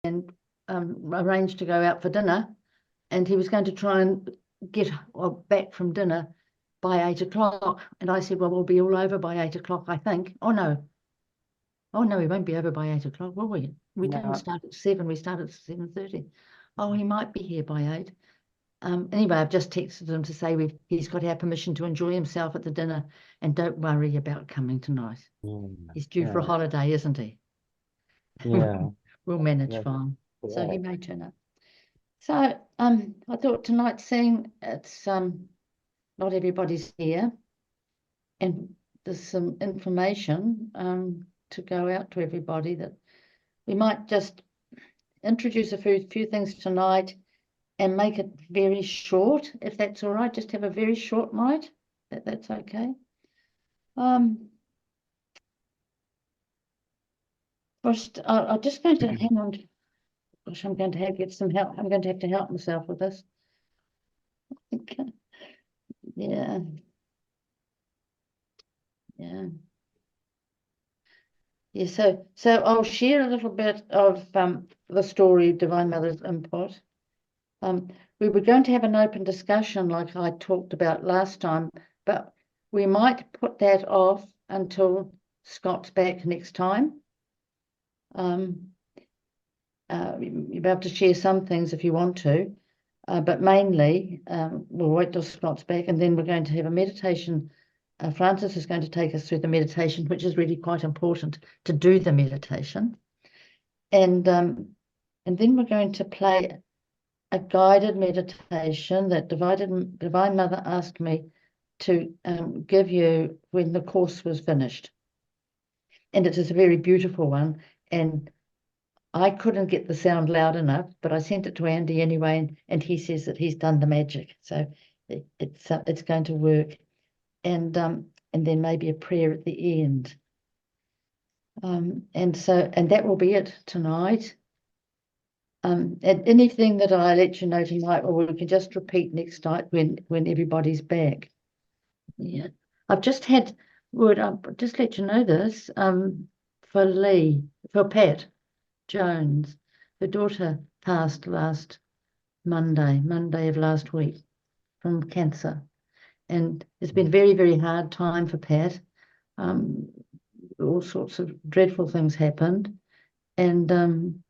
and arranged to go out for dinner, and he was going to try and get back from dinner by 8 o'clock. And I said, well, we'll be all over by 8 o'clock, I think. Oh, no, we won't be over by 8 o'clock, will we? We didn't start at 7, we started at 7:30. Oh, he might be here by 8. Anyway, I've just texted him to say he's got our permission to enjoy himself at the dinner, and don't worry about coming tonight. He's due for a holiday, isn't he? Yeah. We'll manage fine. So he may turn up. So I thought tonight's thing, it's not everybody's here, and there's some information to go out to everybody that we might just introduce a few things tonight and make it very short, if that's all right. Just have a very short night. That's okay. First, I'm just going to hang on. Gosh, I'm going to have to get some help. I'm going to have to help myself with this. Okay. Yeah. Yeah. Yeah, so I'll share a little bit of the story of Divine Mother's input. We were going to have an open discussion like I talked about last time, but we might put that off until Scott's back next time. You'll be able to share some things if you want to, but mainly we'll wait till Scott's back, and then we're going to have a meditation. Francis is going to take us through the meditation, which is really quite important to do the meditation. And then we're going to play a guided meditation that Divine Mother asked me to give you when the course was finished. And it is a very beautiful one. And I couldn't get the sound loud enough, but I sent it to Andy anyway, and he says that he's done the magic. So it's going to work. And then maybe a prayer at the end. And that will be it tonight. And anything that I let you know tonight, or we can just repeat next night when everybody's back. Yeah, I've just had word. I'll just let you know this. For Pat Jones, her daughter passed last Monday of last week, from cancer, and it's been a very, very hard time for Pat. All sorts of dreadful things happened, and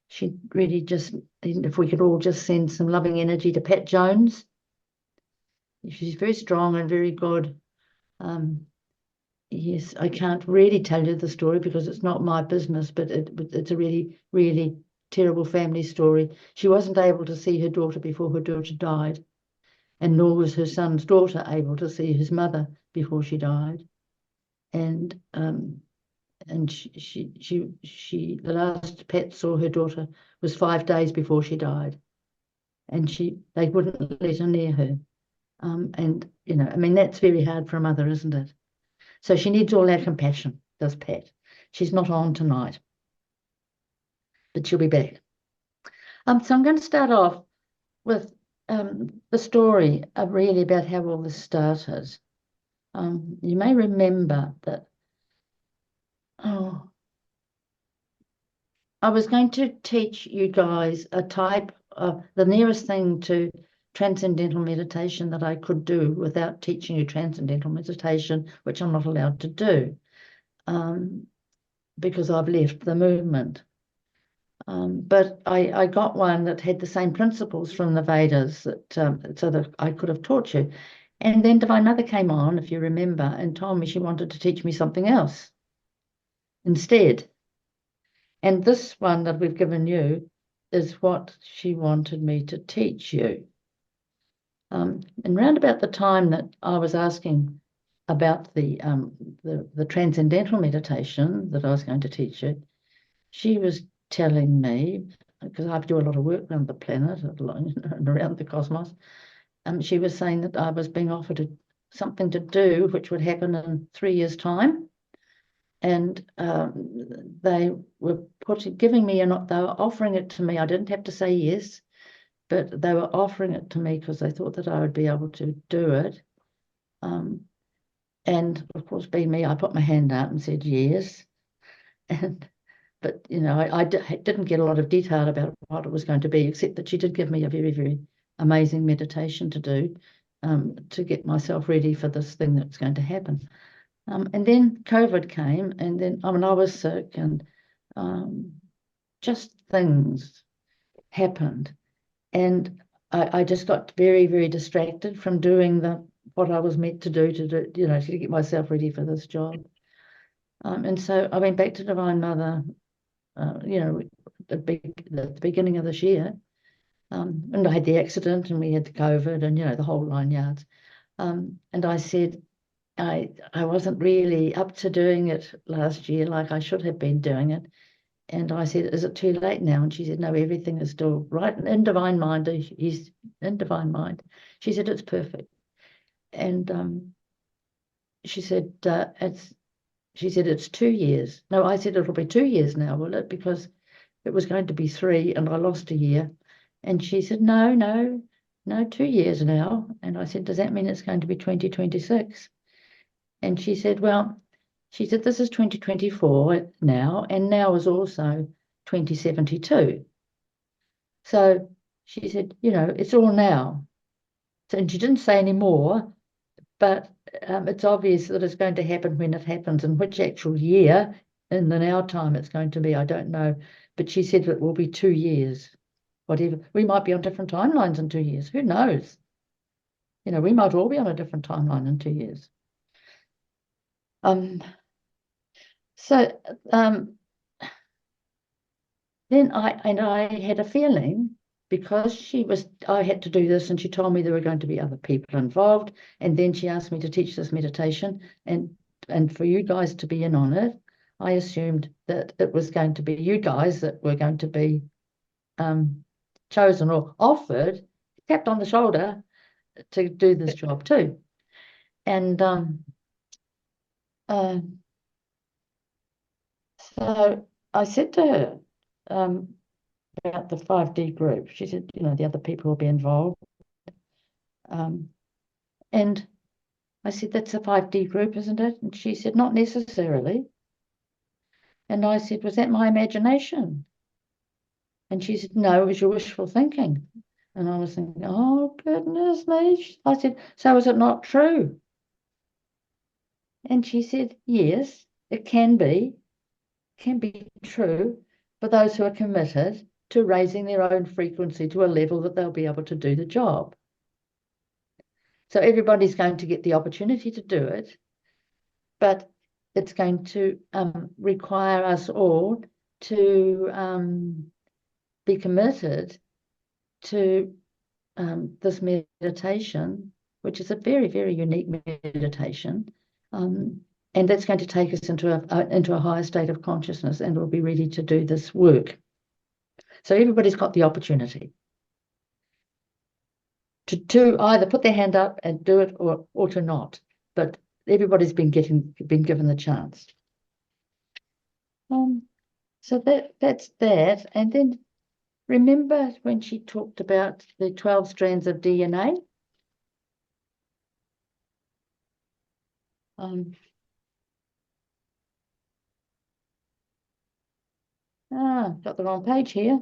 she really just, if we could all just send some loving energy to Pat Jones. She's very strong and very good. Yes, I can't really tell you the story because it's not my business, but it's a really, really terrible family story. She wasn't able to see her daughter before her daughter died, and nor was her son's daughter able to see his mother before she died. And she the last Pat saw her daughter was 5 days before she died, and they wouldn't let her near her. And I mean, that's very hard for a mother, isn't it? So she needs all our compassion, does Pat. She's not on tonight, but she'll be back. So I'm going to start off with the story of really about how all this started. You may remember that I was going to teach you guys a type of the nearest thing to transcendental meditation that I could do without teaching you transcendental meditation, which I'm not allowed to do because I've left the movement. But I got one that had the same principles from the Vedas so that I could have taught you. And then Divine Mother came on, if you remember, and told me she wanted to teach me something else instead. And this one that we've given you is what she wanted me to teach you. And round about the time that I was asking about the transcendental meditation that I was going to teach you, she was telling me, because I do a lot of work around the planet and around the cosmos, she was saying that I was being offered something to do which would happen in 3 years' time. And they were giving me they were offering it to me. I didn't have to say yes, but they were offering it to me because they thought that I would be able to do it. And of course, being me, I put my hand up and said yes. But but I didn't get a lot of detail about what it was going to be, except that she did give me a very, very amazing meditation to do to get myself ready for this thing that's going to happen. And then COVID came, and then I was sick, and just things happened, and I just got very, very distracted from doing what I was meant to do to get myself ready for this job. And so I went back to Divine Mother, at the beginning of this year, and I had the accident, and we had the COVID, and the whole 9 yards. And I said I wasn't really up to doing it last year like I should have been doing it. And I said, is it too late now? And she said, no, everything is still right. In Divine Mind, he's in Divine Mind. She said, it's perfect. And she said, it's 2 years. No, I said, it'll be 2 years now, will it? Because it was going to be 3 and I lost a year. And she said, no, 2 years now. And I said, does that mean it's going to be 2026? And she said, this is 2024 now, and now is also 2072. So she said, it's all now. So, and she didn't say any more, but it's obvious that it's going to happen when it happens, and which actual year in the now time it's going to be, I don't know. But she said it will be 2 years, whatever. We might be on different timelines in 2 years. Who knows? We might all be on a different timeline in 2 years. So then I had a feeling, because I had to do this, and she told me there were going to be other people involved, and then she asked me to teach this meditation and for you guys to be in on it. I assumed that it was going to be you guys that were going to be chosen or offered, tapped on the shoulder to do this job too. And so I said to her about the 5D group. She said, the other people will be involved. And I said, that's a 5D group, isn't it? And she said, not necessarily. And I said, was that my imagination? And she said, no, it was your wishful thinking. And I was thinking, oh, goodness me. I said, so is it not true? And she said, yes, it can be true for those who are committed to raising their own frequency to a level that they'll be able to do the job. So everybody's going to get the opportunity to do it, but it's going to require us all to be committed to this meditation, which is a very, very unique meditation. And that's going to take us into a higher state of consciousness, and we'll be ready to do this work. So everybody's got the opportunity to either put their hand up and do it or to not. But everybody's been given the chance. So that's that. And then remember when she talked about the 12 strands of DNA? Got the wrong page here.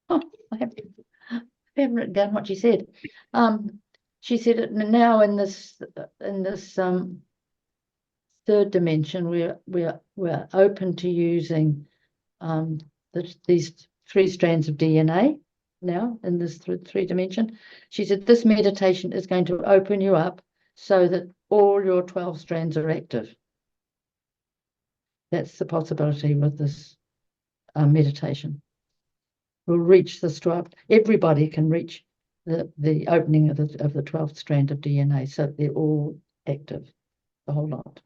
Oh, I haven't written down what she said. She said now in this third dimension, we're open to using these 3 strands of DNA now in this three dimension. She said this meditation is going to open you up so that all your 12 strands are active. That's the possibility with this meditation. We'll reach this 12. Everybody can reach the opening of the 12th strand of DNA, so they're all active, the whole lot.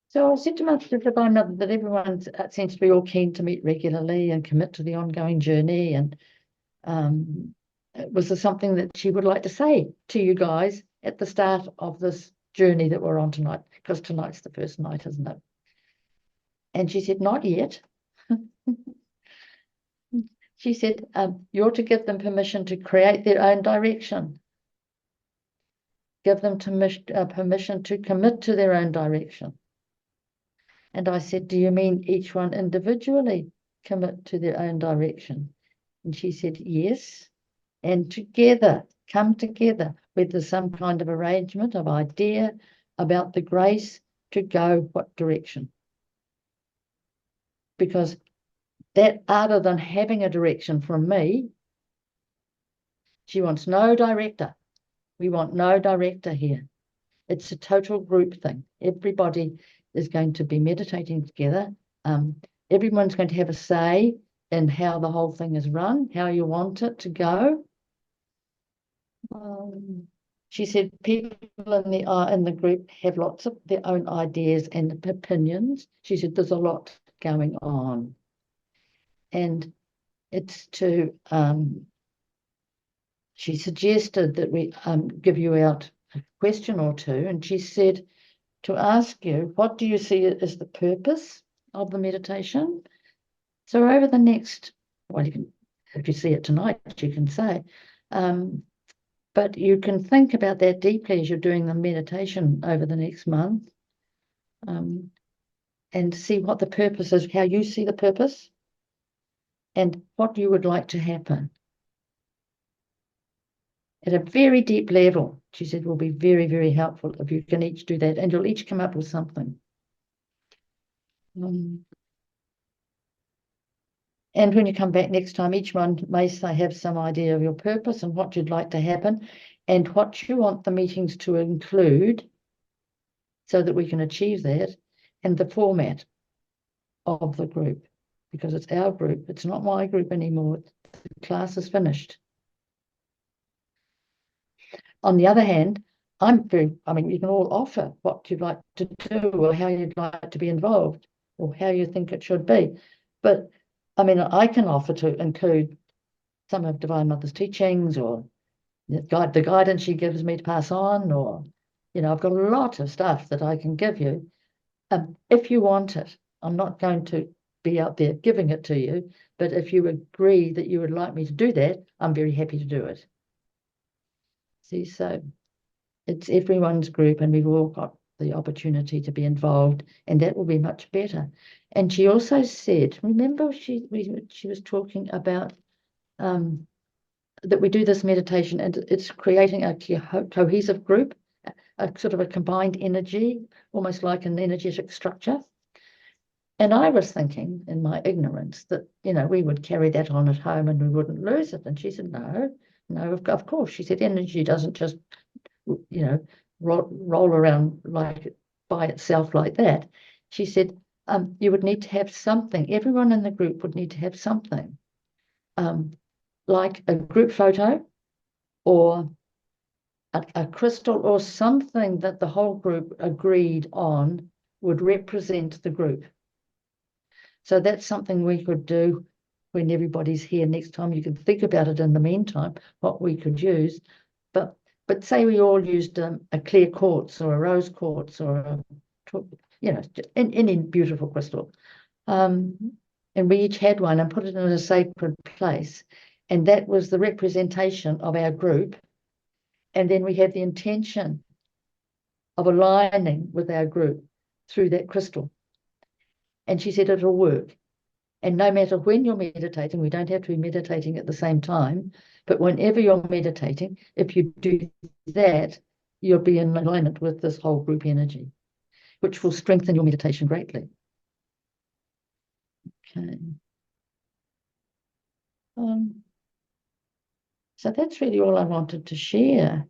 So I said to my Divine Mother that everyone seems to be all keen to meet regularly and commit to the ongoing journey, and was there something that she would like to say to you guys at the start of this journey that we're on tonight? Because tonight's the first night, isn't it? And she said, not yet. She said, you're to give them permission to create their own direction. give them permission to commit to their own direction. And I said, do you mean each one individually commit to their own direction? And she said, yes. And together, come together with some kind of arrangement of idea about the grace to go what direction. Because that, other than having a direction from me, she wants no director. We want no director here. It's a total group thing. Everybody is going to be meditating together. Everyone's going to have a say in how the whole thing is run, how you want it to go. She said people in the group have lots of their own ideas and opinions. She said there's a lot going on. And it's to, she suggested that we give you out a question or two, and she said to ask you, what do you see as the purpose of the meditation? So over the next, well, you can, if you see it tonight, you can say, but you can think about that deeply as you're doing the meditation over the next month, and see what the purpose is, how you see the purpose, and what you would like to happen. At a very deep level, she said, will be very, very helpful if you can each do that, and you'll each come up with something. And when you come back next time, each one may have some idea of your purpose and what you'd like to happen and what you want the meetings to include so that we can achieve that, and the format of the group, because it's our group. It's not my group anymore. The class is finished. On the other hand, I mean, you can all offer what you'd like to do or how you'd like to be involved or how you think it should be. But I mean, I can offer to include some of Divine Mother's teachings or the guidance she gives me to pass on, or, you know, I've got a lot of stuff that I can give you. If you want it, I'm not going to be out there giving it to you, but if you agree that you would like me to do that, I'm very happy to do it. See, so it's everyone's group and we've all got the opportunity to be involved, and that will be much better. And she also said, remember she was talking about that we do this meditation and it's creating a cohesive group, a sort of a combined energy, almost like an energetic structure. And I was thinking in my ignorance that, you know, we would carry that on at home and we wouldn't lose it. And she said, no, of course. She said, energy doesn't just, you know, roll around like by itself like that. She said, you would need to have something. Everyone in the group would need to have something, like a group photo or a crystal or something that the whole group agreed on would represent the group. So that's something we could do when everybody's here next time. You can think about it in the meantime, what we could use. But say we all used a clear quartz or a rose quartz or you know, any beautiful crystal. And we each had one and put it in a sacred place. And that was the representation of our group. And then we had the intention of aligning with our group through that crystal. And she said it'll work. And no matter when you're meditating, we don't have to be meditating at the same time, but whenever you're meditating, if you do that, you'll be in alignment with this whole group energy, which will strengthen your meditation greatly. Okay. So that's really all I wanted to share.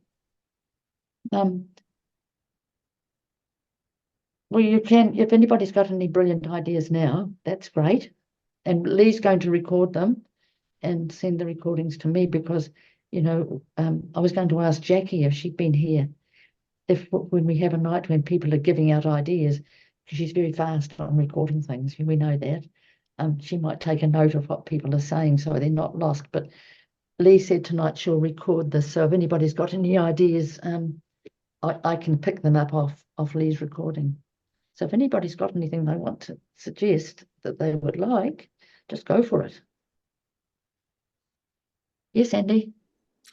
Well, you can, if anybody's got any brilliant ideas now, that's great. And Lee's going to record them and send the recordings to me because, you know, I was going to ask Jackie if she'd been here, if when we have a night when people are giving out ideas, because she's very fast on recording things, we know that. She might take a note of what people are saying so they're not lost. But Lee said tonight she'll record this. So if anybody's got any ideas, I can pick them up off Lee's recording. So if anybody's got anything they want to suggest that they would like, just go for it. Yes, Andy?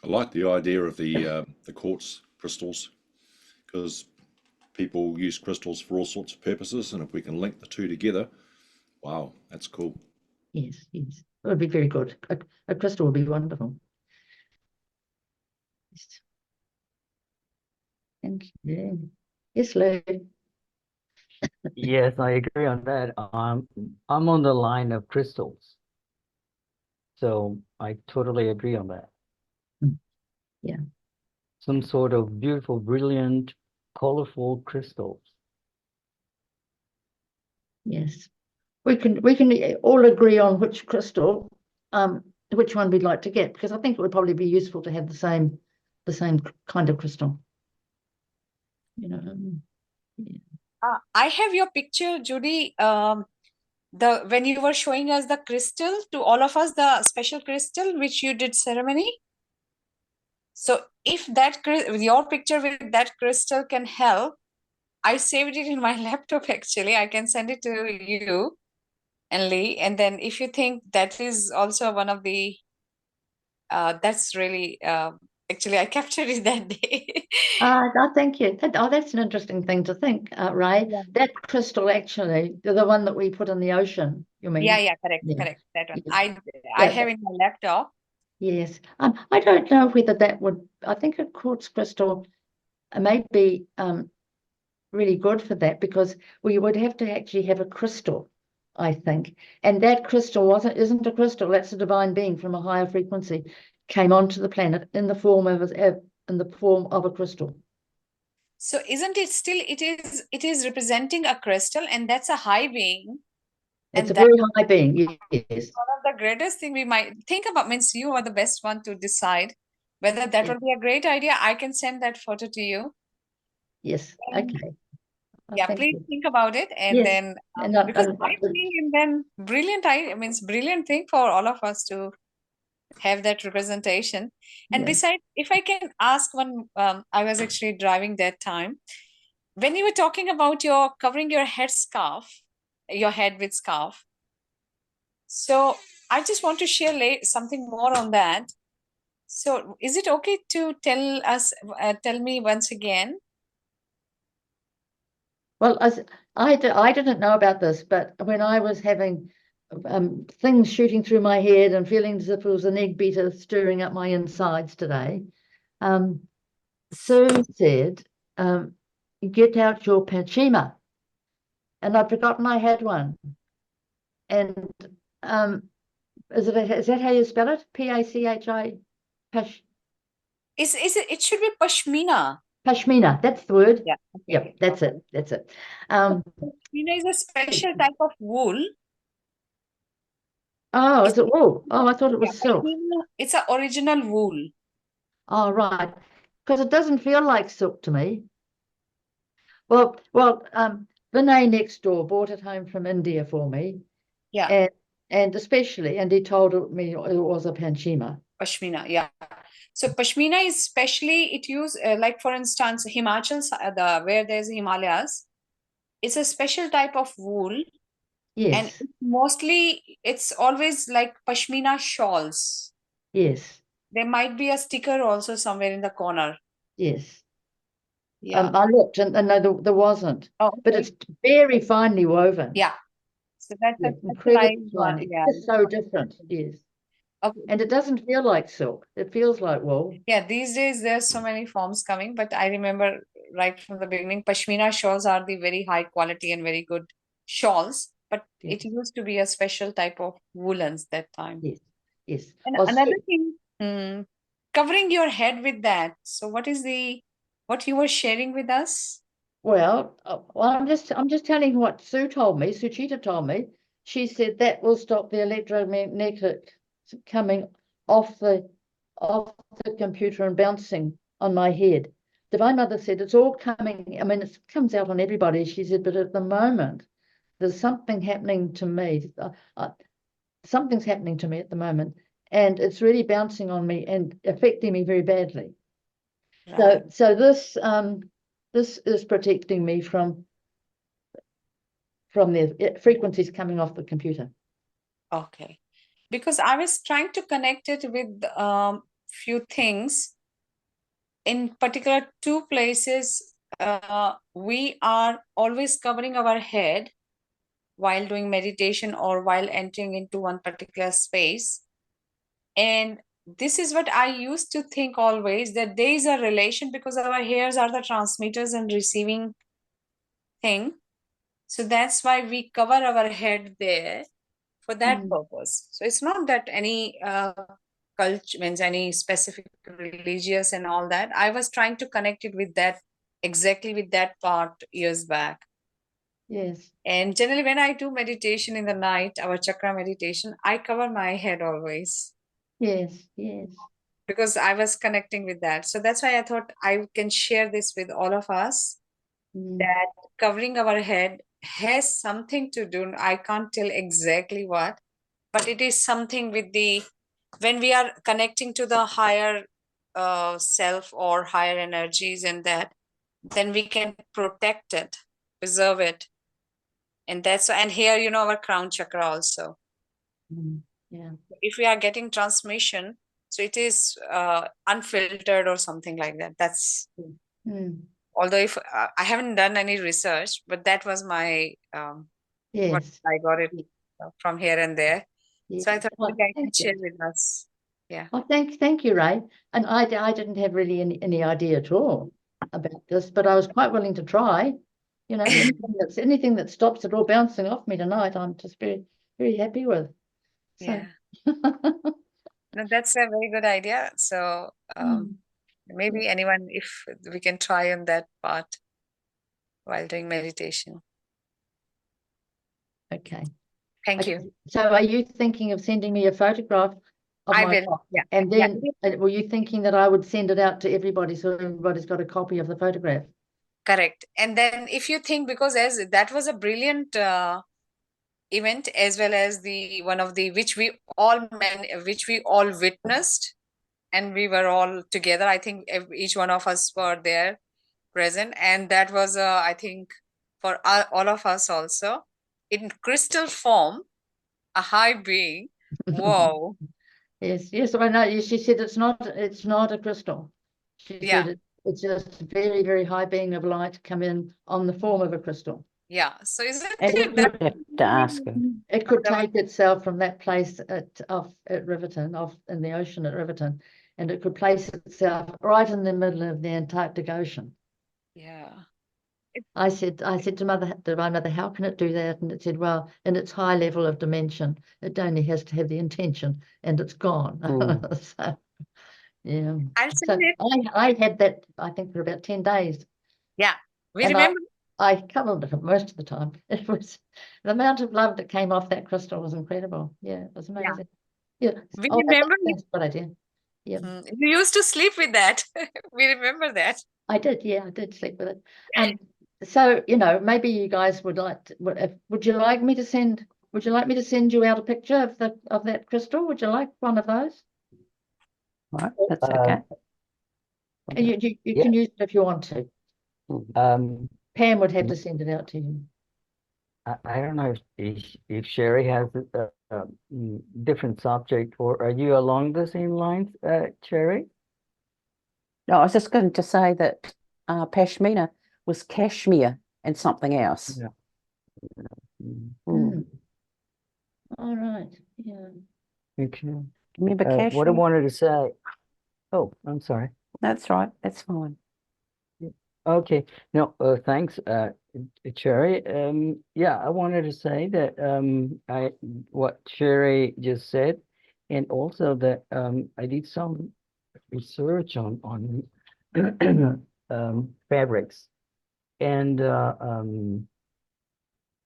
I like the idea of the quartz crystals. because people use crystals for all sorts of purposes, and if we can link the two together, wow, that's cool. Yes, yes. It would be very good. A crystal would be wonderful. Yes. Thank you. Yes, Lou. Yes, I agree on that. I'm on the line of crystals. So I totally agree on that. Yeah. Some sort of beautiful, brilliant, colorful crystals. Yes. We can all agree on which crystal, which one we'd like to get, because I think it would probably be useful to have the same kind of crystal. You know. Yeah. I have your picture, Judy. When you were showing us the crystal to all of us, the special crystal which you did ceremony. So if your picture with that crystal can help, I saved it in my laptop actually. I can send it to you and Lee. And then if you think that is also one of the, that's really, actually I captured it that day. Thank you. That's an interesting thing to think, Ray. Yeah. That crystal actually, the one that we put in the ocean, you mean? Yeah, correct, Yeah. correct. That one. Yes. I have in my laptop. Yes. I don't know whether that would, I think a quartz crystal may be really good for that, because we would have to actually have a crystal, I think. And that crystal isn't a crystal, that's a divine being from a higher frequency, came onto the planet in the form of a crystal. So isn't it still, it is representing a crystal, and that's a high being. It's And a very high being, yes. one of the greatest thing we might think about, means you are the best one to decide whether that would be a great idea. I can send that photo to you. Yes, okay. Yeah, please think about it, and Yes. then because I think, and then brilliant brilliant thing for all of us to have that representation. And besides, if I can ask one, I was actually driving that time when you were talking about your covering your your head with scarf. So I just want to share something more on that. So is it okay to tell me once again? Well, I didn't know about this, but when I was having things shooting through my head and feeling as if it was an egg beater stirring up my insides today, Sue said, get out your Pachima. And I'd forgotten I had one. And is that how you spell it? P-A-C-H-I? It should be Pashmina. Pashmina, that's the word. Yeah. Okay. Yep, that's it. That's it. Pashmina is a special type of wool. Oh, is it wool? Oh, I thought it was silk. It's an original wool. Oh, right. Because it doesn't feel like silk to me. Well, Vinay next door brought it home from India for me. Yeah. And he told me it was a Pashmina. Pashmina, yeah. So Pashmina is specially, it used, like for instance, Himachal, where there's Himalayas, it's a special type of wool. Yes. And mostly it's always like Pashmina shawls. Yes. There might be a sticker also somewhere in the corner. Yes. Yeah. I looked and no, there wasn't. Oh, okay. But it's very finely woven. Yeah. So that's incredibly fine. It's so different. Yes. Okay. And it doesn't feel like silk. It feels like wool. Yeah, these days there's so many forms coming, but I remember right from the beginning, Pashmina shawls are the very high quality and very good shawls, but it used to be a special type of woolens that time. Yes, yes. And another thing, covering your head with that. So what you were sharing with us? Well, I'm just telling you what Sue told me. Suchita told me. She said that will stop the electromagnetic coming off the computer and bouncing on my head. Divine Mother said it's all coming. I mean, it comes out on everybody. She said, but at the moment, there's something happening to me. Something's happening to me at the moment, and it's really bouncing on me and affecting me very badly. Right. So this is protecting me from the frequencies coming off the computer. Okay. Because I was trying to connect it with few things, in particular 2 places we are always covering our head while doing meditation or while entering into one particular space. And this is what I used to think always, that there is a relation because our hairs are the transmitters and receiving thing. So that's why we cover our head there for that Mm. purpose. So it's not that any culture means any specific religious and all that. I was trying to connect it with that, exactly with that part years back. Yes. And generally, when I do meditation in the night, our chakra meditation, I cover my head always Yes. Yes. because I was connecting with that. So that's why I thought I can share this with all of us, Mm. that covering our head has something to do. I can't tell exactly what, but it is something with the, when we are connecting to the higher self or higher energies and that, then we can protect it, preserve it. And that's, and here, you know, our crown chakra also. Mm. Yeah. If we are getting transmission, so it is unfiltered or something like that. That's, Mm. although if I haven't done any research, but that was my what Yes. I got it from here and there. Yes. So I thought Oh, maybe I can thank you. share with us. Yeah. Oh, thank you, Ray. And I didn't have really any idea at all about this, but I was quite willing to try. You know, anything that stops it all bouncing off me tonight, I'm just very happy with. So, Yeah. No, that's a very good idea. So mm, maybe anyone, if we can try on that part while doing meditation. okay. Thank Okay. you. So are you thinking of sending me a photograph of I my will. clock? Yeah. And Yeah. then were you thinking that I would send it out to everybody so everybody's got a copy of the photograph? Correct. And then if you think, because as that was a brilliant event, as well as the one of the which we all witnessed, and we were all together. I think each one of us were there present, and that was I think for all of us also in crystal form, a high being. Wow. Yes, I know. She said it's not a crystal. She Yeah. said it's just a very high being of light come in on the form of a crystal. Yeah. So isn't And it that Have to ask him. it could that was- take itself from that place at Riverton, off in the ocean at Riverton, and it could place itself right in the middle of the Antarctic Ocean. yeah. I said to my mother, how can it do that? And it said, well, in its high level of dimension, it only has to have the intention, and it's gone. So, yeah. I'll So send it. I had that, I think, for about 10 days. Yeah. We And remember. I covered it most of the time. It was the amount of love that came off that crystal was incredible. Yeah, it was amazing. Yeah. We Oh, remember that's what I did. Yeah, you used to sleep with that. We remember that. I did. Yeah, I did sleep with it. So, you know, maybe you guys would like to, would you like me to send you out a picture of that crystal? Would you like one of those? Right, that's okay. And you Yeah. can use it if you want to. Um, Pam would have to send it out to you. I don't know if Sherry has a different subject, or are you along the same lines, Sherry? No, I was just going to say that Pashmina was cashmere and something else. Yeah. Mm, Mm. All right. Yeah. Okay. Remember What I cashmere? wanted to say. Oh, I'm sorry. That's right. That's fine. Okay. No, thanks, Cherry. Yeah, I wanted to say that what Cherry just said, and also that I did some research on fabrics, and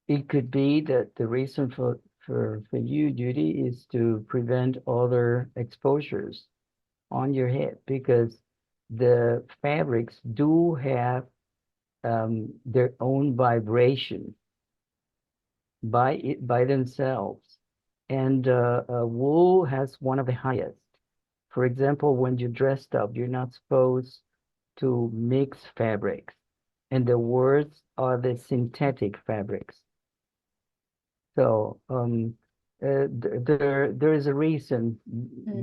it could be that the reason for you, Judy, is to prevent other exposures on your head, because the fabrics do have their own vibration by themselves, and wool has one of the highest. For example, when you're dressed up, you're not supposed to mix fabrics, and the worst are the synthetic fabrics. So there is a reason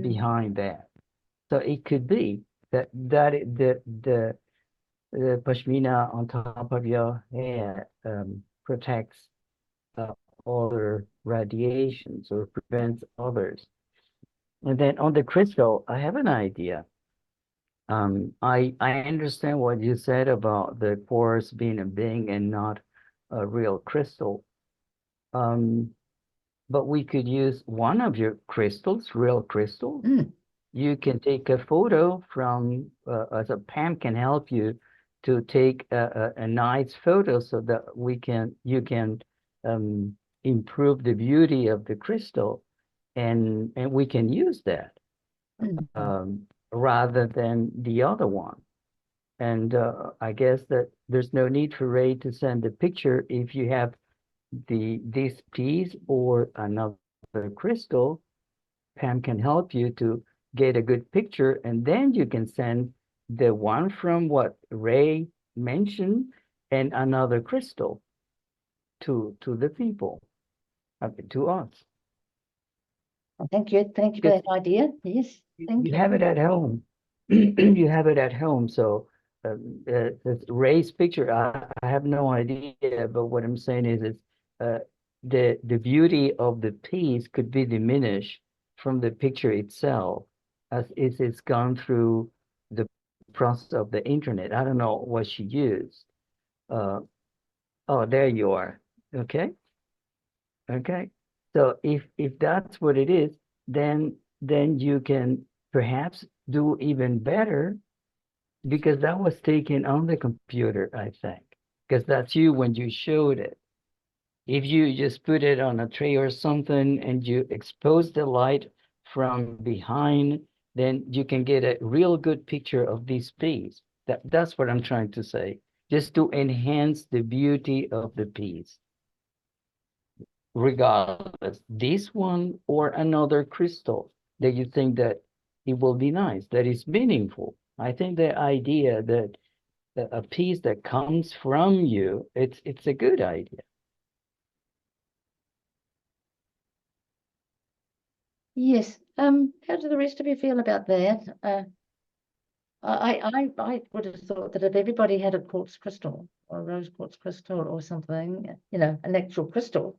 behind that. So it could be that the pashmina on top of your head protects other radiations or prevents others. And then on the crystal, I have an idea. I understand what you said about the quartz being a being and not a real crystal. But we could use one of your crystals, real crystal. You can take a photo from, as a Pam can help you to take a nice photo so that you can improve the beauty of the crystal, and we can use that rather than the other one. And I guess that there's no need for Ray to send a picture if you have this piece or another crystal. Pam can help you to get a good picture, and then you can send the one from what Ray mentioned and another crystal to the people, to us. Thank you. Thank you for that idea. Yes. Thank You you. have it at home. You have it at home. So Ray's picture, I have no idea, but what I'm saying is the beauty of the piece could be diminished from the picture itself as it's gone through the process of the internet. I don't know what she used. Oh, there you are. Okay. Okay. So if that's what it is, then you can perhaps do even better, because that was taken on the computer, I think, because that's you when you showed it. If you just put it on a tray or something and you expose the light from behind, then you can get a real good picture of this piece. That's what I'm trying to say, just to enhance the beauty of the piece. Regardless, this one or another crystal that you think that it will be nice, that is meaningful. I think the idea that a piece that comes from you, it's a good idea. Yes. How do the rest of you feel about that? I would have thought that if everybody had a quartz crystal or a rose quartz crystal or something, an actual crystal,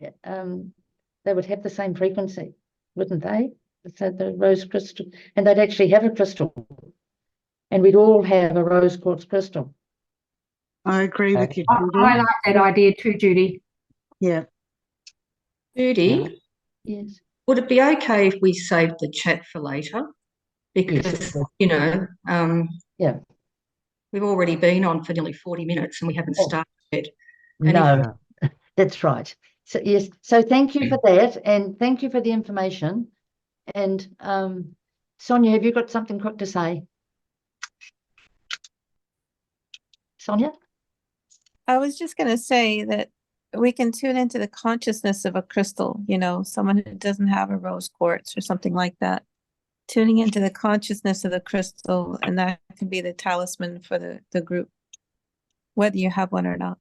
they would have the same frequency, wouldn't they? So the rose crystal, and they'd actually have a crystal, and we'd all have a rose quartz crystal. I agree with you, I Judy. like that idea too, Judy. Yeah. Judy, Yes. would it be okay if we saved the chat for later? Because, Yes. Yeah. we've already been on for nearly 40 minutes and we haven't Oh. started yet. And No, that's right. So yes, so thank you for that, and thank you for the information. And Sonia, have you got something quick to say? Sonia? I was just going to say that we can tune into the consciousness of a crystal, someone who doesn't have a rose quartz or something like that. Tuning into the consciousness of the crystal, and that can be the talisman for the group, whether you have one or not.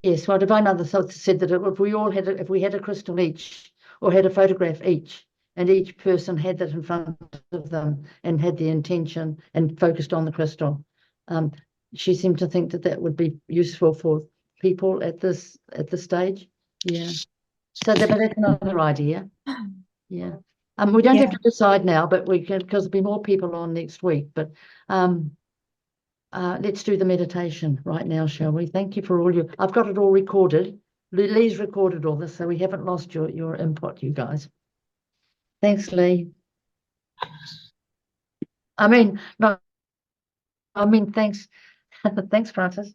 Yes, well, Divine Mother said that if we had a crystal each, or had a photograph each, and each person had that in front of them and had the intention and focused on the crystal, she seemed to think that would be useful for people at this stage. Yeah. So but that's another idea. Yeah. We don't have to decide now, but we can, because there'll be more people on next week. But let's do the meditation right now, shall we? Thank you for all your. I've got it all recorded. Lee's recorded all this, so we haven't lost your input, you guys. Thanks, Lee. Thanks. Thanks, Francis.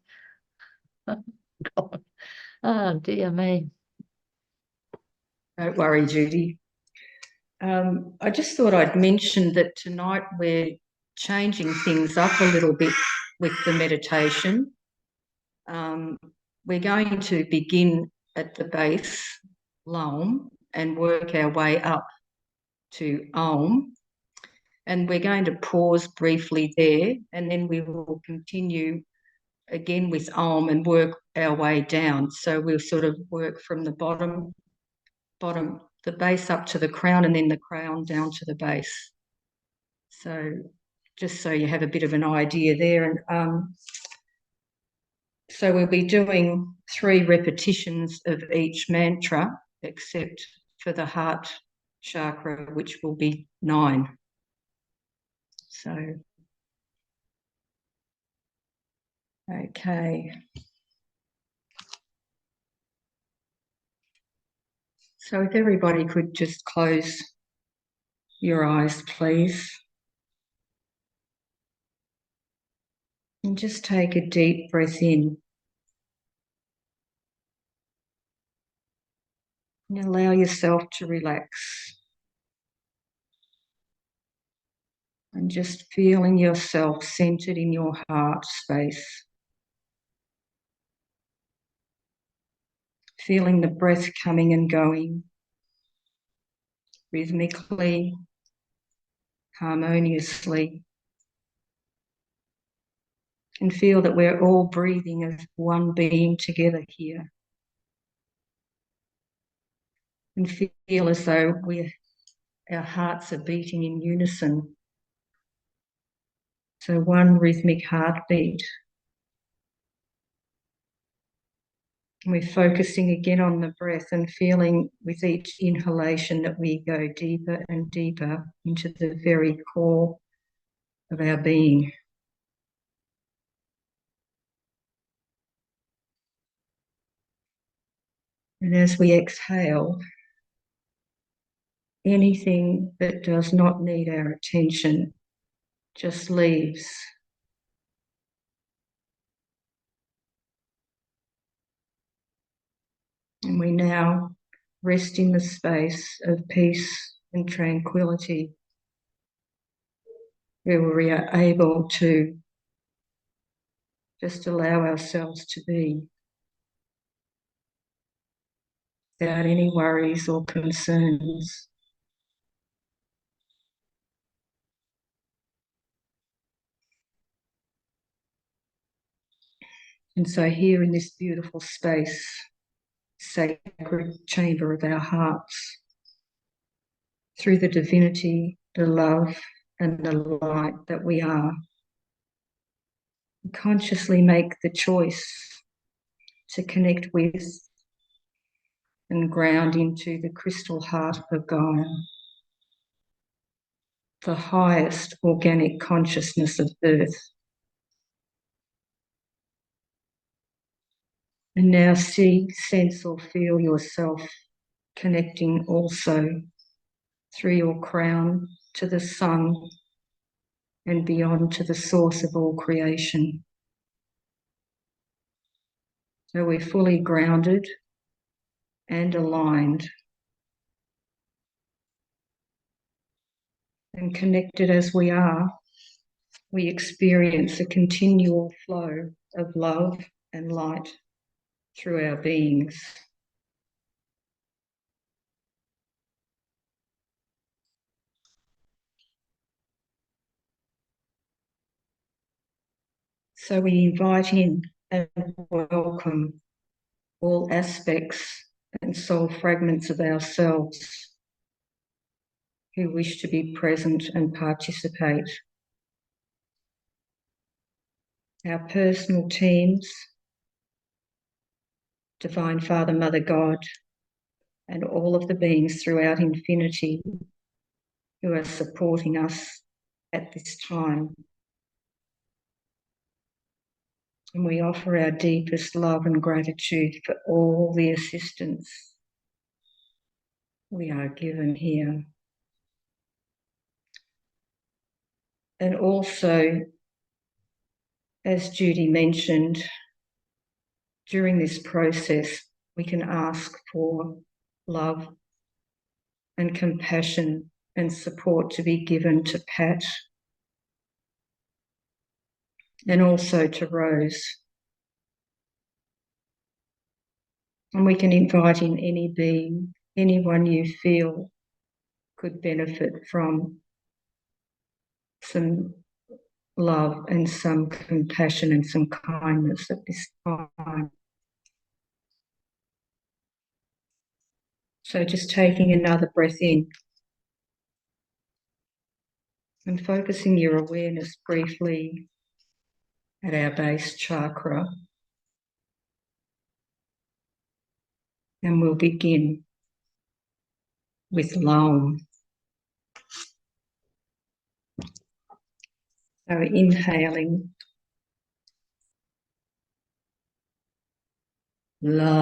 God. Oh, dear me. don't worry, Judy. I just thought I'd mention that tonight we're changing things up a little bit with the meditation. We're going to begin at the base, Laum, and work our way up to Aum. And we're going to pause briefly there, and then we will continue again with Aum and work our way down. So we'll sort of work from the bottom, the base up to the crown, and then the crown down to the base. So just so you have a bit of an idea there. And so we'll be doing 3 repetitions of each mantra, except for the heart chakra, which will be 9. So, okay. So if everybody could just close your eyes, please. And just take a deep breath in. And allow yourself to relax. And just feeling yourself centered in your heart space. Feeling the breath coming and going rhythmically, harmoniously. And feel that we're all breathing as one being together here. And feel as though our hearts are beating in unison. So one rhythmic heartbeat. And we're focusing again on the breath and feeling with each inhalation that we go deeper and deeper into the very core of our being. And as we exhale, anything that does not need our attention just leaves. And we now rest in the space of peace and tranquility, where we are able to just allow ourselves to be without any worries or concerns. And so here in this beautiful space, sacred chamber of our hearts, through the divinity, the love and the light that we are, consciously make the choice to connect with and ground into the crystal heart of Gaia, the highest organic consciousness of Earth. And now see, sense or feel yourself connecting also through your crown to the sun and beyond to the source of all creation. So we're fully grounded and aligned and connected as we are. We experience a continual flow of love and light through our beings. So we invite in and welcome all aspects and soul fragments of ourselves who wish to be present and participate. Our personal teams, Divine Father, Mother God, and all of the beings throughout infinity who are supporting us at this time. And we offer our deepest love and gratitude for all the assistance we are given here. And also, as Judy mentioned, during this process, we can ask for love and compassion and support to be given to Pat and also to Rose. And we can invite in any being, anyone you feel could benefit from some love and some compassion and some kindness at this time. So just taking another breath in And focusing your awareness briefly at our base chakra. And we'll begin with Laum. So inhaling Laum.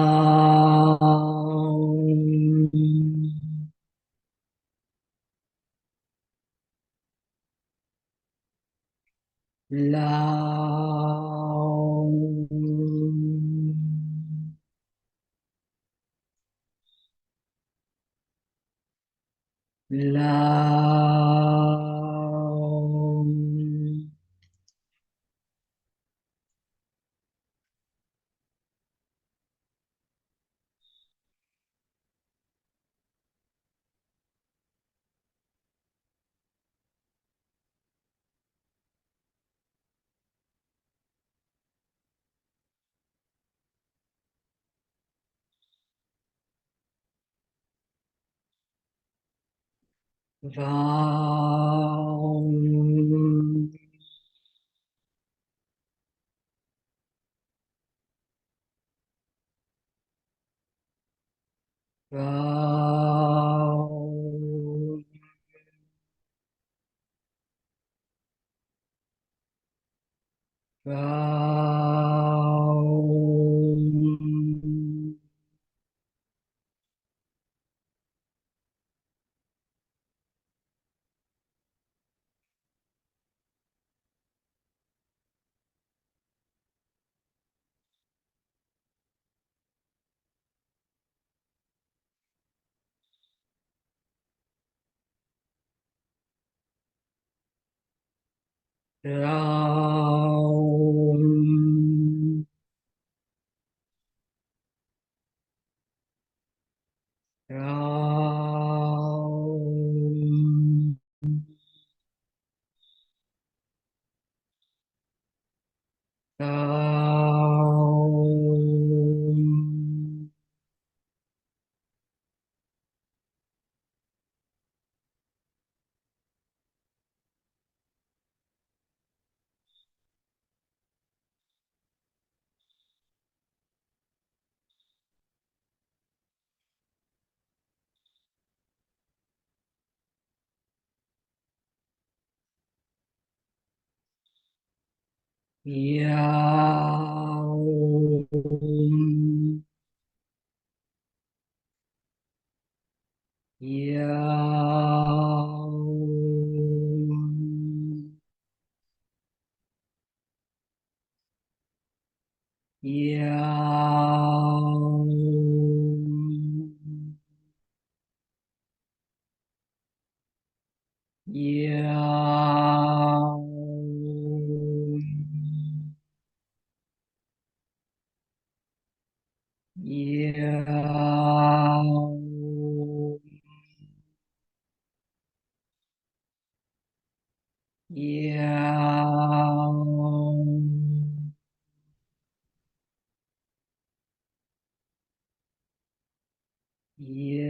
Laum. Laum. Vaum. Vaum. Vaum. Raum. Raum. Raum. Yaum. Yaum. Yaum. Yaum. Yaum. Yaum. Yaum. Yaum.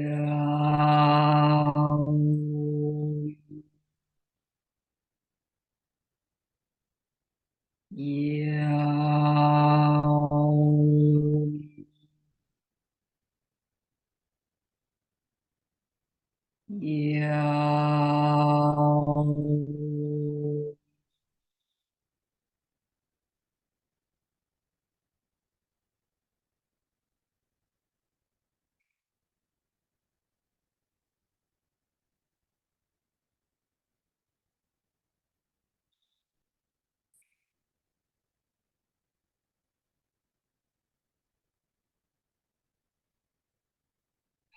Yaum.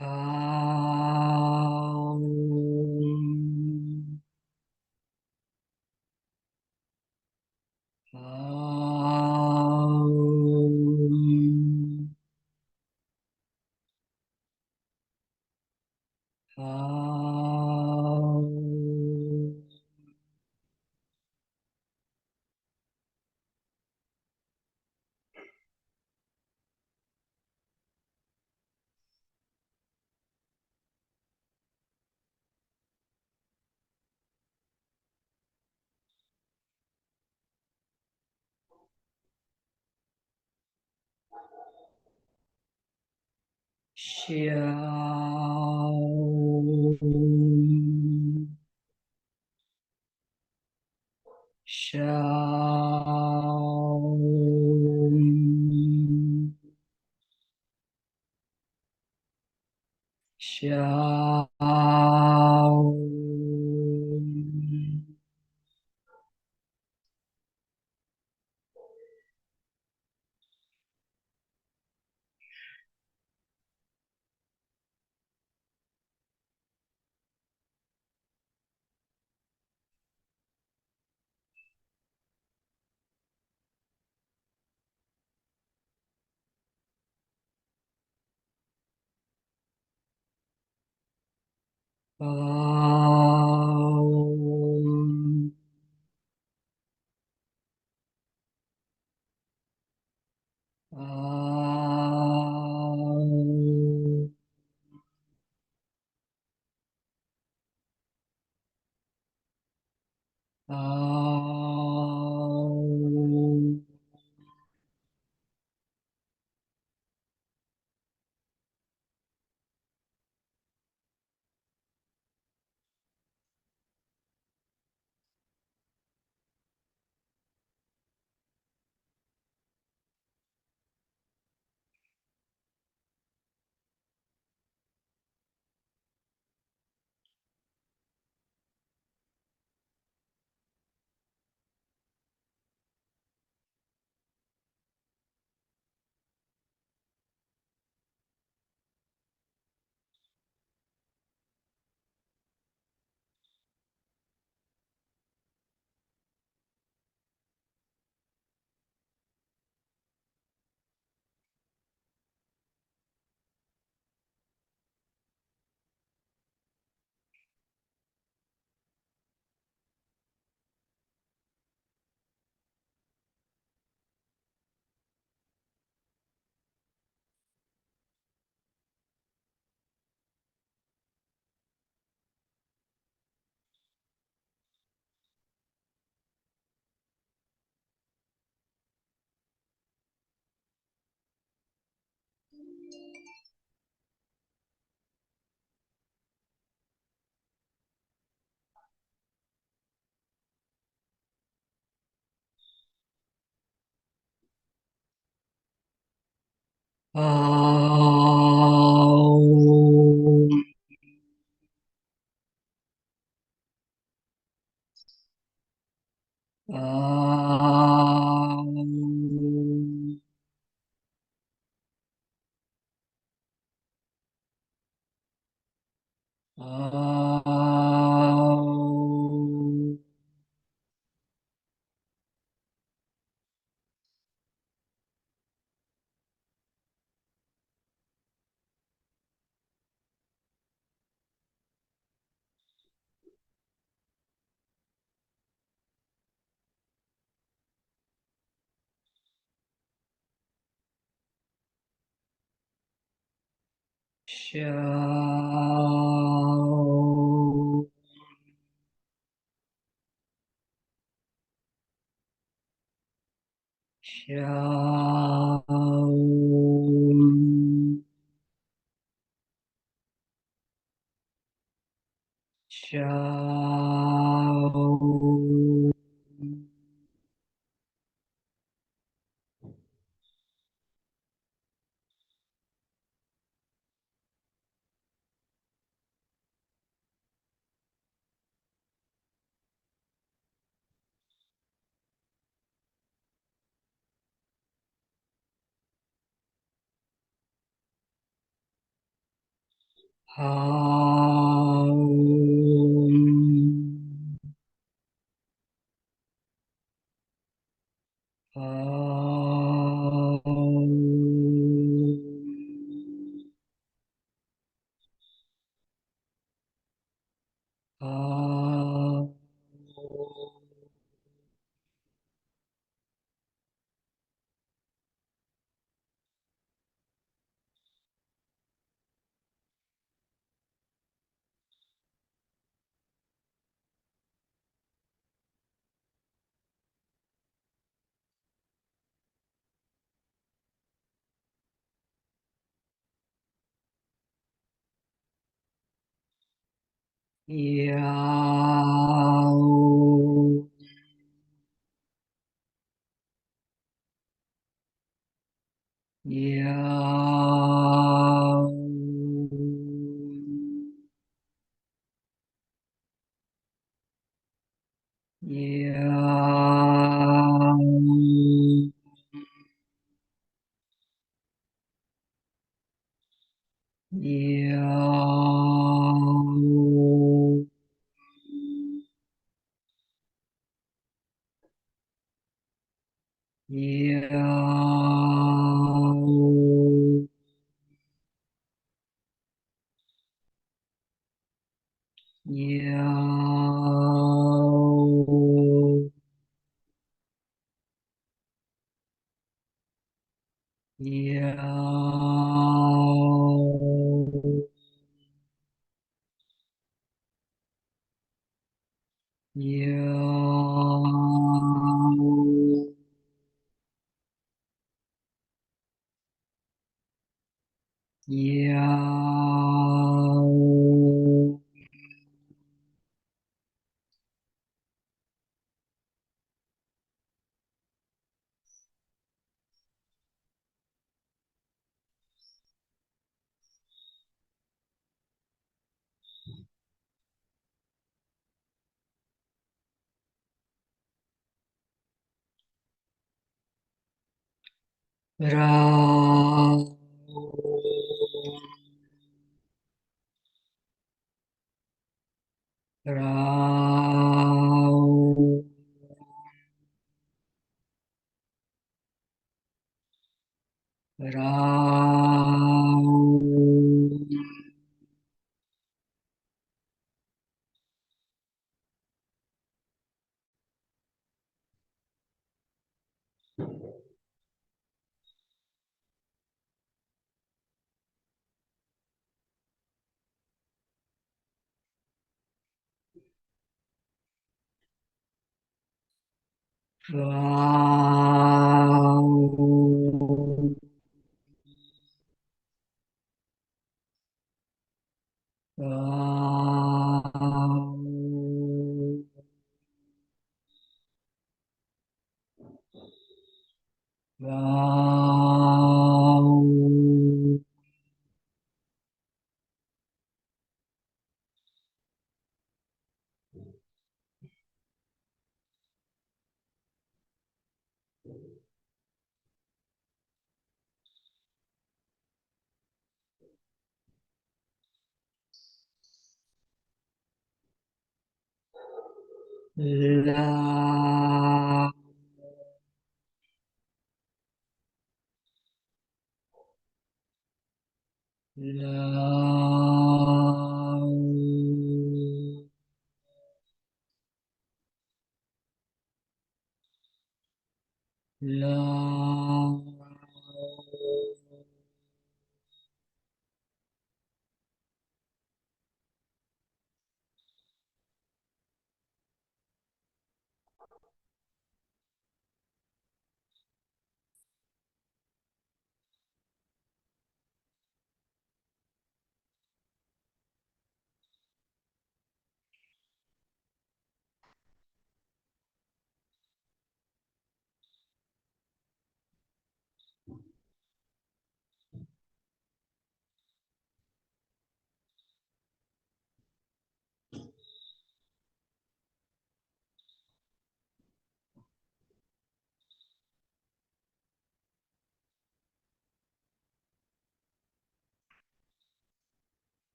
Aum. Aum. Aum. Shaom. Shaom. Shaom. Om. Om. Om. Om. Om. Om. Shaom. Shaom. Shaom. Om. Om. Om. Yaum. Yaum. Yaum. Yaum. Yaum. Yaum. Yaum. Yaum. Yaum. Raum. Raum. Raum. Raum. Raum. Raum. La. Lau. Lau.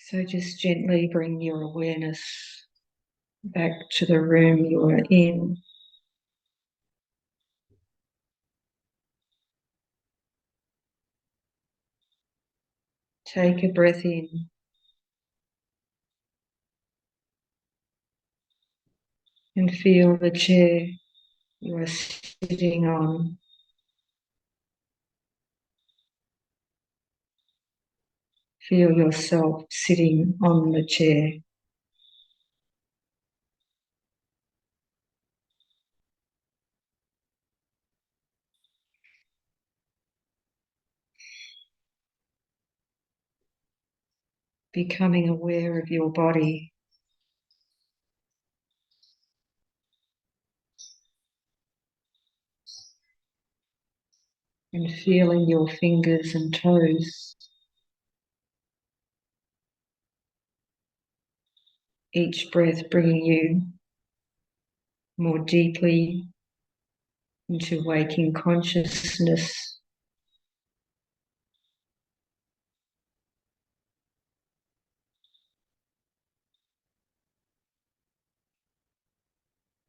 So just gently bring your awareness back to the room you are in. Take a breath in. And feel the chair you are sitting on. Feel yourself sitting on the chair. Becoming aware of your body. And feeling your fingers and toes. Each breath bringing you more deeply into waking consciousness.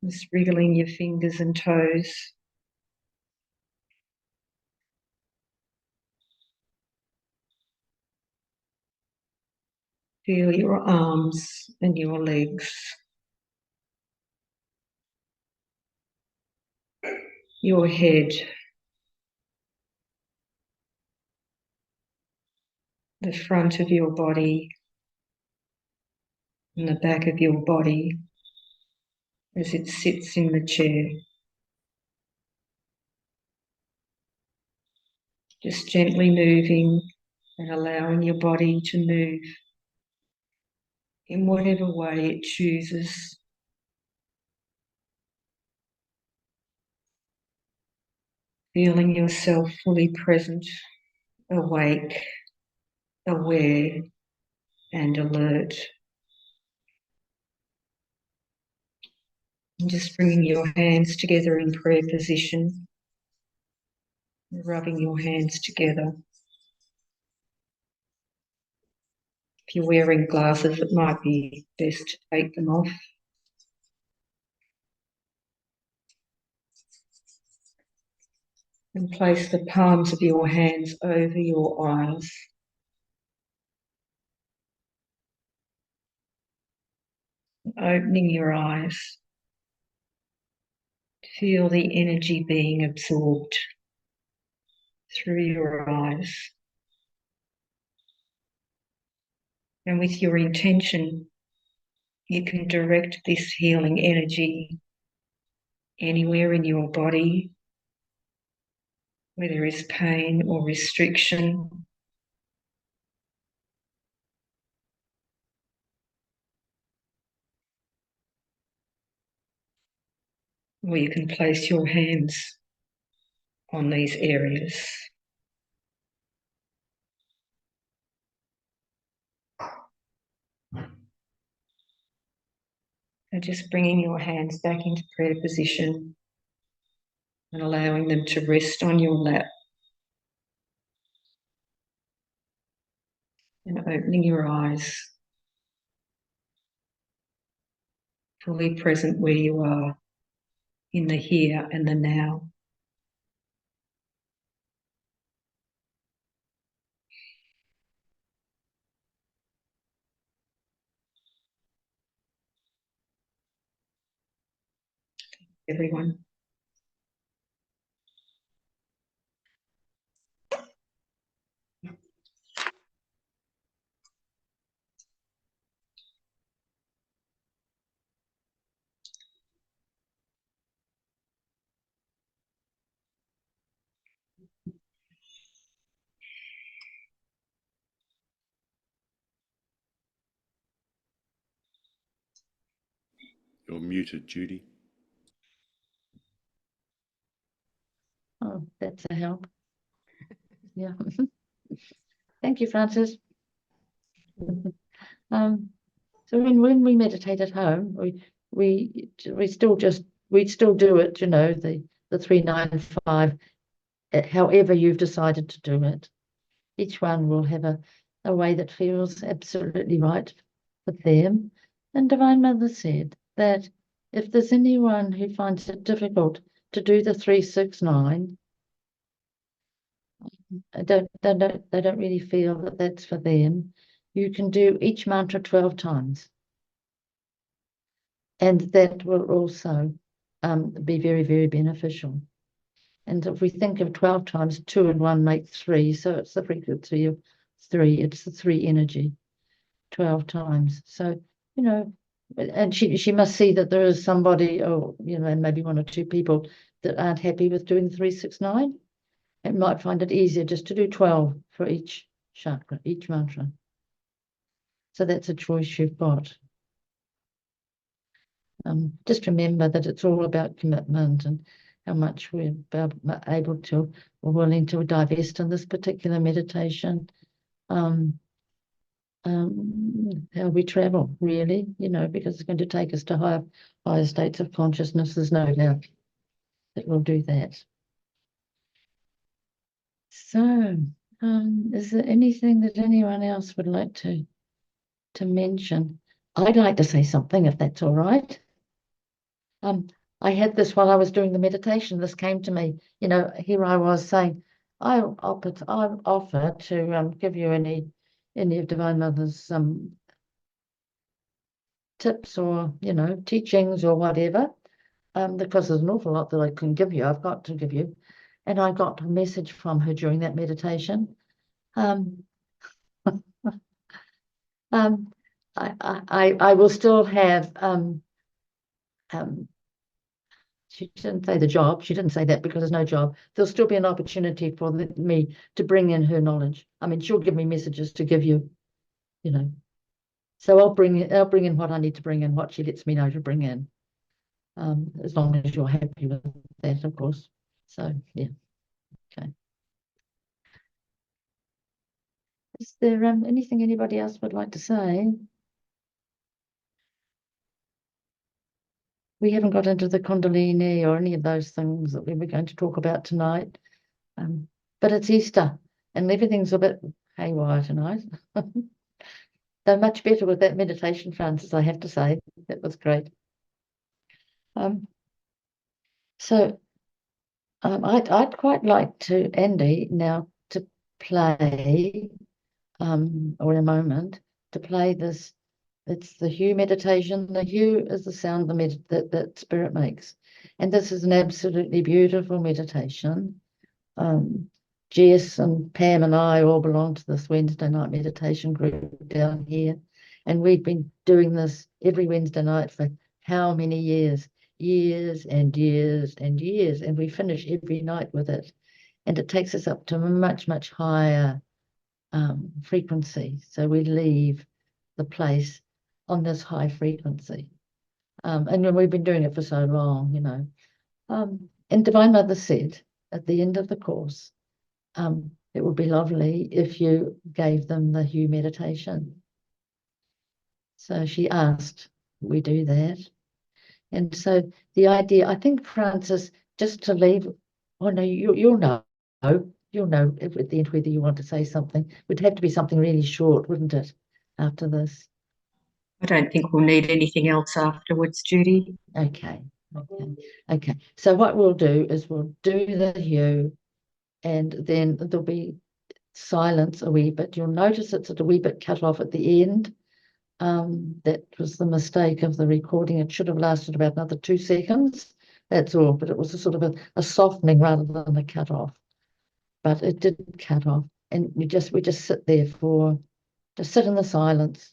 Just wriggling your fingers and toes. Feel your arms and your legs. Your head. The front of your body. And the back of your body as it sits in the chair. Just gently moving and allowing your body to move in whatever way it chooses. Feeling yourself fully present, awake, aware, and alert. And just bringing your hands together in prayer position, rubbing your hands together. If you're wearing glasses, it might be best to take them off. And place the palms of your hands over your eyes. Opening your eyes. Feel the energy being absorbed through your eyes. And with your intention, you can direct this healing energy anywhere in your body where there is pain or restriction. Or you can place your hands on these areas. So just bringing your hands back into prayer position and allowing them to rest on your lap. And opening your eyes, fully present where you are in the here and the now. Everyone. You're muted, Judy. Oh, that's a help. Yeah. Thank you, Francis. So when we meditate at home, we still do it, you know, the 395, however you've decided to do it. Each one will have a way that feels absolutely right for them. And Divine Mother said that if there's anyone who finds it difficult to do the 369, they don't really feel that that's for them, you can do each mantra 12 times. And that will also be very, very beneficial. And if we think of 12 times, 2 and 1 make 3. So it's the frequency of 3. It's the 3 energy, 12 times. So, you know, and she must see that there is somebody, or, you know, and maybe 1 or 2 people that aren't happy with doing 369. It might find it easier just to do 12 for each chakra, each mantra. So that's a choice you've got. Just remember that it's all about commitment and how much we're able to or willing to divest in this particular meditation. How we travel, really, you know, because it's going to take us to higher states of consciousness. There's no doubt that we'll do that. So, is there anything that anyone else would like to mention? I'd like to say something, if that's all right. I had this while I was doing the meditation. This came to me, you know, here I was saying, I offer to give you any of Divine Mother's tips or, you know, teachings or whatever, because there's an awful lot that I can give you. I've got to give you. And I got a message from her during that meditation. I will still have she didn't say the job. She didn't say that because there's no job. There'll still be an opportunity for me to bring in her knowledge. I mean, she'll give me messages to give you, you know. So I'll bring in what I need to bring in, what she lets me know to bring in. As long as you're happy with that, of course. So yeah. Okay. Is there anything anybody else would like to say? We haven't got into the Kundalini or any of those things that we were going to talk about tonight. But it's Easter and everything's a bit haywire tonight. They're much better with that meditation, Francis, I have to say. That was great. So I'd quite like to, Andy, now to play, or in a moment, to play this. It's the Hue meditation. The Hue is the sound that Spirit makes. And this is an absolutely beautiful meditation. Jess and Pam and I all belong to this Wednesday night meditation group down here. And we've been doing this every Wednesday night for how many years? Years and years and years. And we finish every night with it. And it takes us up to a much, much higher frequency. So we leave the place on this high frequency. And we've been doing it for so long, you know. And Divine Mother said at the end of the course, it would be lovely if you gave them the Hue meditation. So she asked, we do that. And so the idea, I think, Francis, just to leave, oh no, you'll know at the end whether you want to say something. It would have to be something really short, wouldn't it, after this? I don't think we'll need anything else afterwards, Judy. Okay. So what we'll do is we'll do the Hue, and then there'll be silence a wee bit. You'll notice it's a wee bit cut off at the end. That was the mistake of the recording. It should have lasted about another 2 seconds. That's all, but it was a sort of a softening rather than a cut off. But it didn't cut off, and we just sit there just sit in the silence,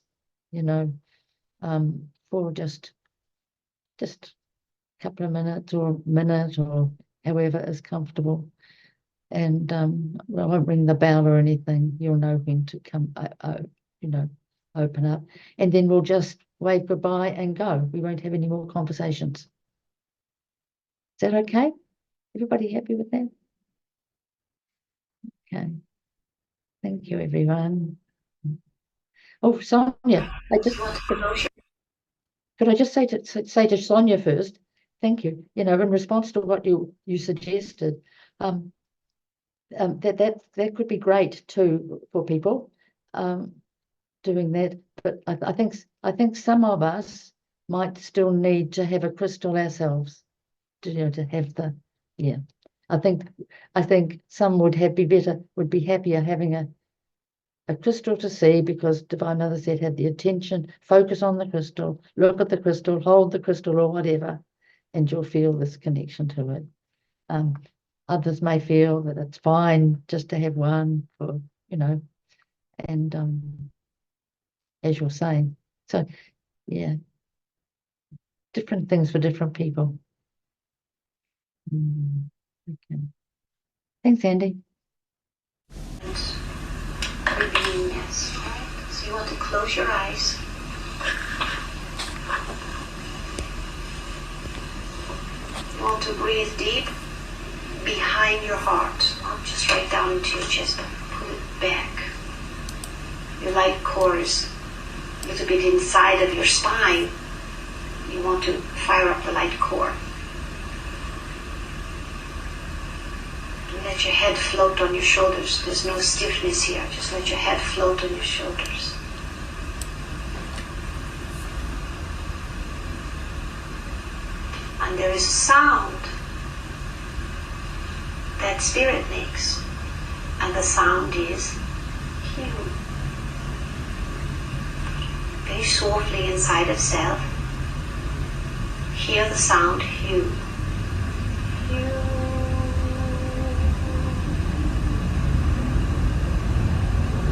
you know, for just a couple of minutes or a minute or however is comfortable. And I won't ring the bell or anything. You'll know when to come, you know, open up. And then we'll just wave goodbye and go. We won't have any more conversations. Is that okay? Everybody happy with that? Okay. Thank you, everyone. Oh, Sonia, could I just say to Sonia first, thank you. You know, in response to what you suggested, that could be great too for people. doing that, but I think some of us might still need to have a crystal ourselves to have the, yeah. I think some would be happier having a crystal to see, because Divine Mother said have the attention, focus on the crystal, look at the crystal, hold the crystal or whatever, and you'll feel this connection to it. Others may feel that it's fine just to have one for, and as you're saying. So yeah, different things for different people. Okay. Thanks, Andy. Your beingness, right? So you want to close your eyes. You want to breathe deep behind your heart, not just right down into your chest, but pull it back. Your light core is a little bit inside of your spine. You want to fire up the light core. Let your head float on your shoulders. There's no stiffness here. Just let your head float on your shoulders. And there is a sound that spirit makes. And the sound is Hue. Very softly inside of self. Hear the sound Hue. Hue.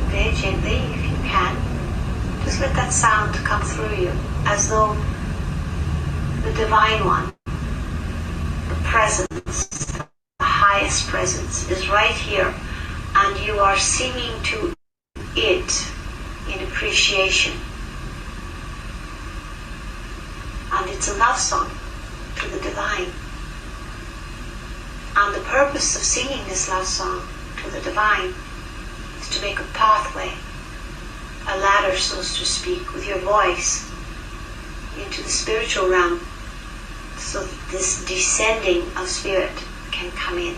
Very gently, if you can, just let that sound come through you, as though the Divine One, the presence, the highest presence, is right here, and you are singing to it in appreciation. And it's a love song to the Divine. And the purpose of singing this love song to the Divine to make a pathway, a ladder, so to speak, with your voice into the spiritual realm, so that this descending of spirit can come in.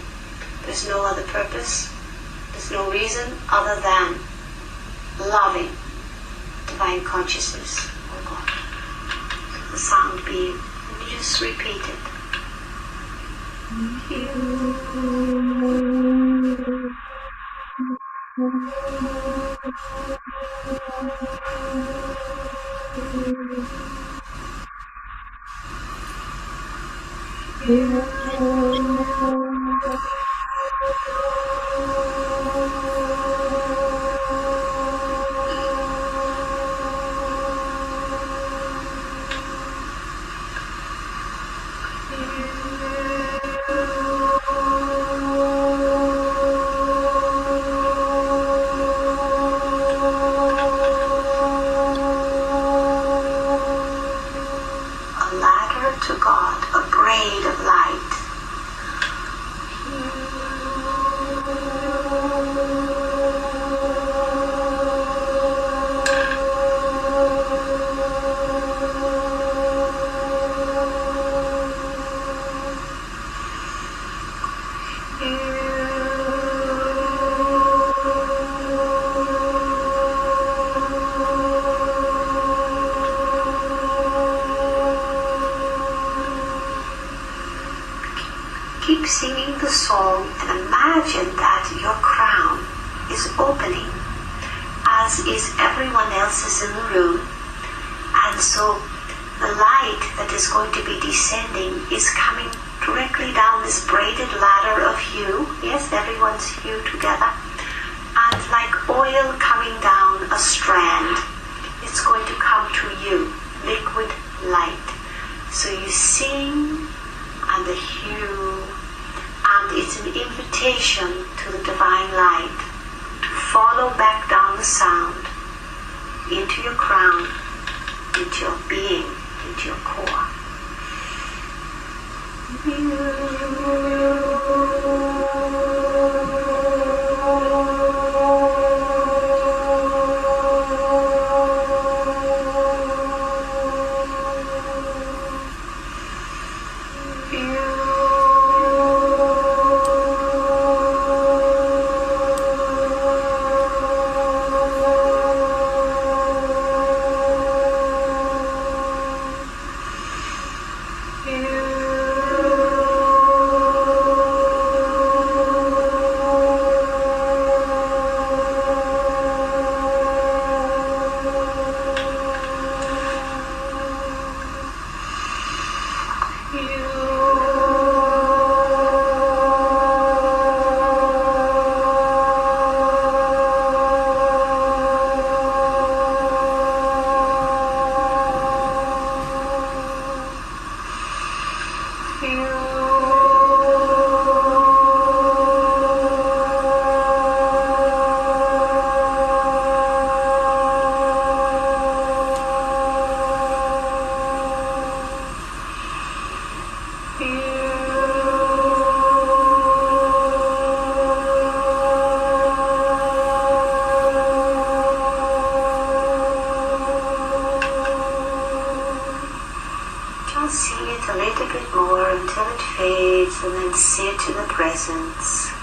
There's no other purpose, there's no reason other than loving divine consciousness, oh God. The sound being, and you just repeat it. Keep singing the song and imagine that your crown is opening, as is everyone else's in the room. And so the light that is going to be descending is coming directly down this braided ladder of hue. Yes, everyone's hue together. And like oil coming down a strand, it's going to come to you, liquid light. So you sing, and the hue, and it's an invitation to the divine light to follow back down the sound into your crown, into your being, into your core. presence.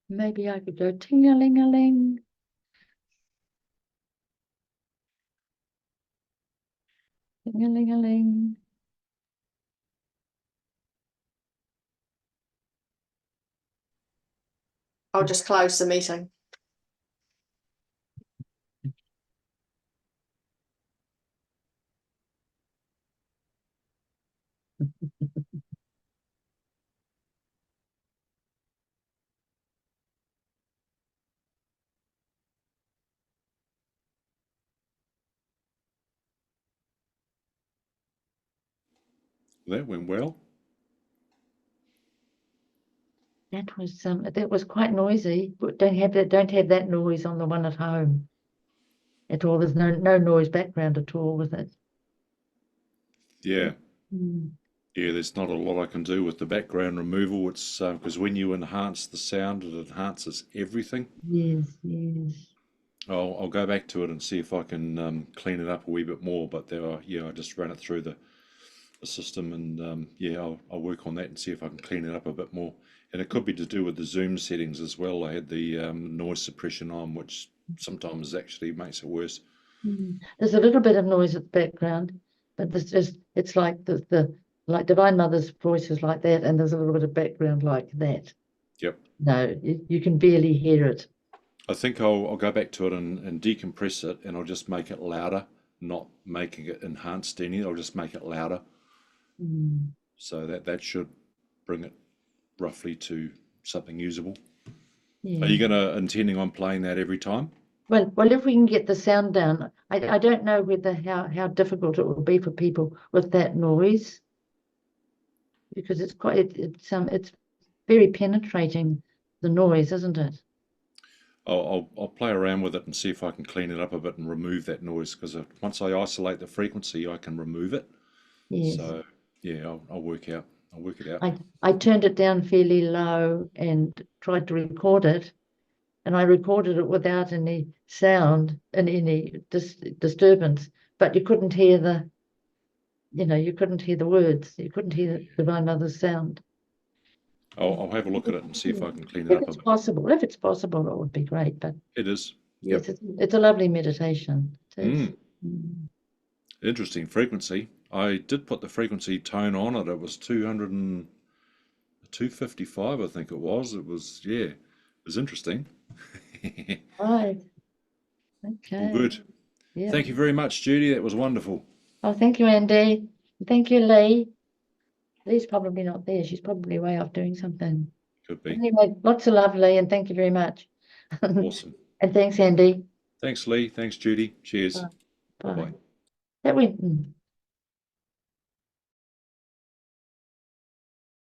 Maybe I could go ting-a-ling-a-ling. Ting-a-ling-a-ling. I'll just close the meeting. That went well. That was quite noisy, but don't have that noise on the one at home. at all. There's no noise background at all with it. Yeah. Mm. Yeah, there's not a lot I can do with the background removal. It's because when you enhance the sound, it enhances everything. Yes, yes. I'll go back to it and see if I can clean it up a wee bit more. But I just ran it through the system, and I'll work on that and see if I can clean it up a bit more. And it could be to do with the Zoom settings as well. I had the noise suppression on, which sometimes actually makes it worse. Mm. There's a little bit of noise at the background, but it's like like Divine Mother's voice is like that, and there's a little bit of background like that. Yep. No, you can barely hear it. I think I'll go back to it and decompress it, and I'll just make it louder, not making it enhanced any. I'll just make it louder. Mm. So that should bring it roughly to something usable. Yeah. Are you intending on playing that every time? Well, if we can get the sound down, I don't know how difficult it will be for people with that noise, because it's very penetrating, the noise, isn't it? I'll play around with it and see if I can clean it up a bit and remove that noise, because once I isolate the frequency, I can remove it. Yes. So yeah, I'll work it out. I turned it down fairly low and tried to record it, and I recorded it without any sound and any disturbance, but you couldn't hear you couldn't hear the words, you couldn't hear the Divine Mother's sound. I'll have a look at it and see if I can clean it up a bit. If it's possible, it would be great. But It is. yes, Yep. it's a lovely meditation. It is. Mm. Interesting frequency. I did put the frequency tone on it. It was 255, I think it was. It was interesting. Right. Okay. All good. Yeah. Thank you very much, Judy. That was wonderful. Oh, thank you, Andy. Thank you, Lee. Lee's probably not there. She's probably way off doing something. Could be. Anyway, lots of love, Lee, and thank you very much. Awesome. And thanks, Andy. Thanks, Lee. Thanks, Judy. Cheers. Bye. Bye-bye. That went.